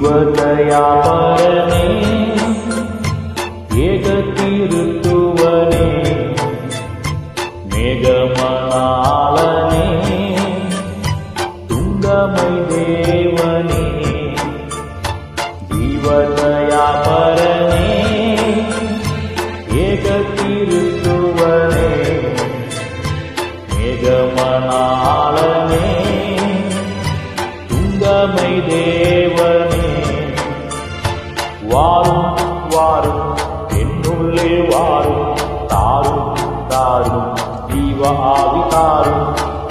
ஜீவதயாபரனே ஏகத்திருத்துவனே மேகமணாளனே துங்கமை தேவனே ஜீவதயாபரனே ஏகத்திருத்துவனே மேகமணாளனே துங்கமை தேவனே வாரும் வாரும் என்னுள்ளே வாரும் தாரும் தாரும் ஜீவ ஆவி தாரும்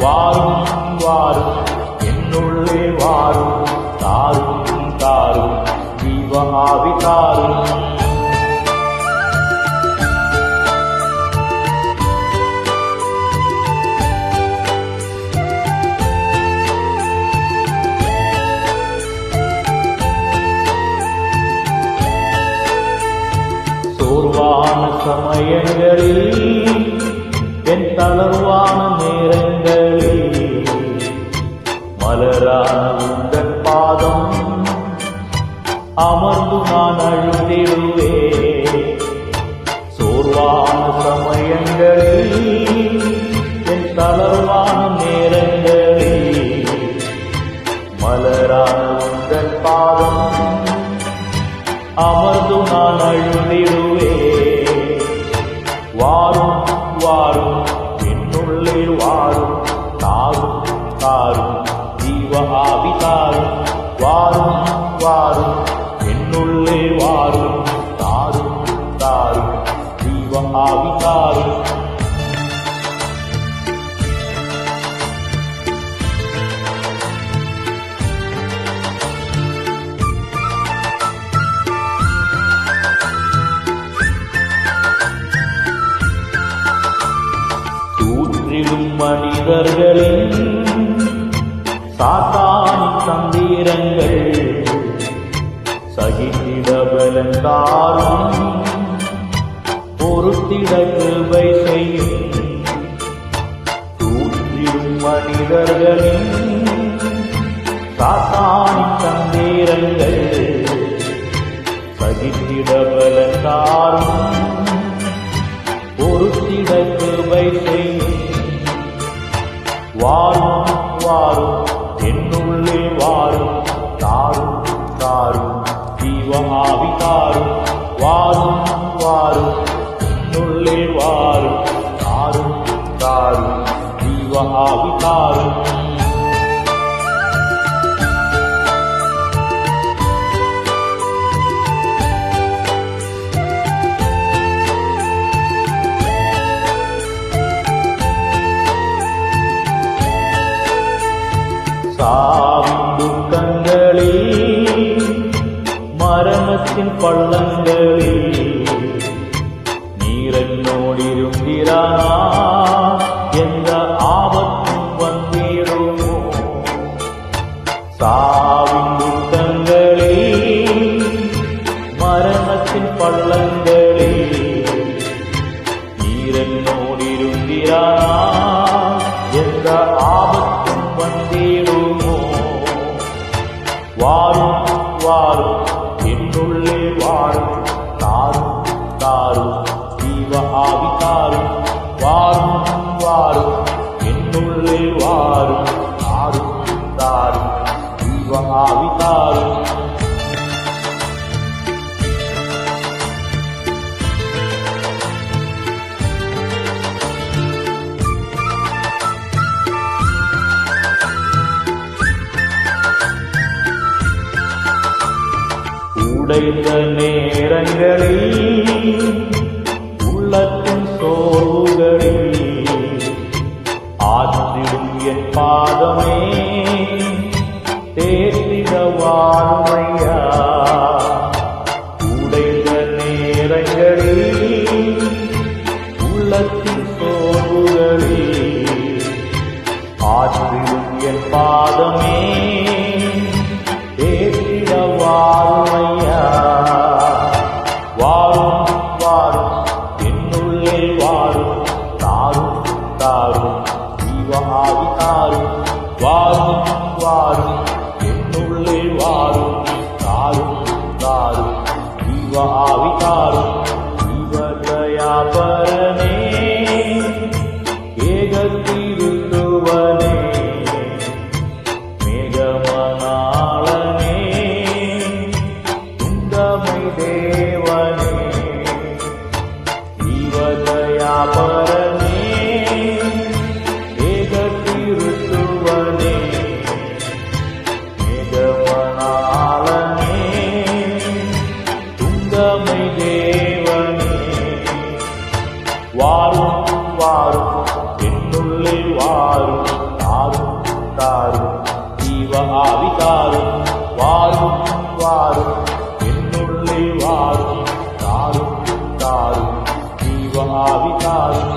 வாரும் வாரும் என்னுள்ளே வாரும் தாரும் தாரும் ஜீவ ஆவி தாரும் சோர்வான சமயங்களில் என் தளர்வான நேரங்களில் மலரான உங்கள் பாதம் அமர்ந்து நான் அழுதிடுவே. சோர்வான சமயங்களில் என் தளர்வான நேரங்களில் மலரான உங்கள் பாதம் அமர்ந்து நான் அழுதிடுவே. வாரும் வாரும் என்னுள்ளே வாரும் தாரும் தாரும் ஜீவ ஆவி தாரும் வாரும் வாரும் என்னுள்ளே வாரும் தாரும் தாரும் ஜீவ ஆவி தாரும் மனிதர்களின் சாத்தானின் தந்திரங்கள் சகித்திட பலன் தாரும் பொறுத்திட கிருபை செய்யும். தூற்றிடும் மனிதர்களின் சாத்தானின் தந்திரங்கள் சகித்திட பலன் தாரும் பொறுத்திட கிருபை செய்யும். வாரும் வாரும் என்னுள்ளே வாரும் தாரும் தாரும் ஜீவ ஆவி தாரும் வாரும் வாரும் என்னுள்ளே வாரும் தாரும் தாரும் ஜீவ ஆவி தாரும் சாவின் துக்கங்களில் மரணத்தின் பள்ளங்களில் நீரென்னோடிருந்திரானா எந்த ஆபத்தும் வந்திடுமோ. சாவின் துக்கங்களில் மரணத்தின் பள்ளங்களில் நீரென்னோடிருந்திரானா எந்த ஆபத்தும் வந்திடுமோ. வாரும் வாரும் என்னுள்ளே வாரும் தாரும் தாரும் ஜீவ ஆவி தாரும் வாரும் வாரும் என்னுள்ளே வாரும் தாரும் தாரும் ஜீவ ஆவி தாரும் உடைந்த நேரங்களில் உள்ளத்தின் சோர்வுகளில் ஆற்றிடும் என் பாதமே தேர்ந்திட வாழுமையா. உடைந்த நேரங்களில் உள்ளத்தின் சோர்வுகளில் ஆற்றிடும் என் பாதமே தேர்ந்திட வாழுமையா. வாரும் வாரும் என்னுள்ளே வாரும் தாரும் தாரும் ஜீவ ஆவி தாரும் வாரும் வாரும் என்னுள்ளே வாரும் தாரும் ஜீவ ஆவி தாரும் ஜீவதயாபரனே ஏகத்திருத்துவனே மேகமனாளனே துங்கமை தேவனே ஜீவதயாபரனே ஏகத்திருத்துவனே மேகமனாளனே துங்கமை தேவனே வாரும் வாரும் என்னுள்ளே வாரும் தாரும் தாரும் ஜீவ ஆவி தாரும் வாரும் வாரும் என்னுள்ளே வாரும் தாரும் தாரும் ஜீவ ஆவி தாரும்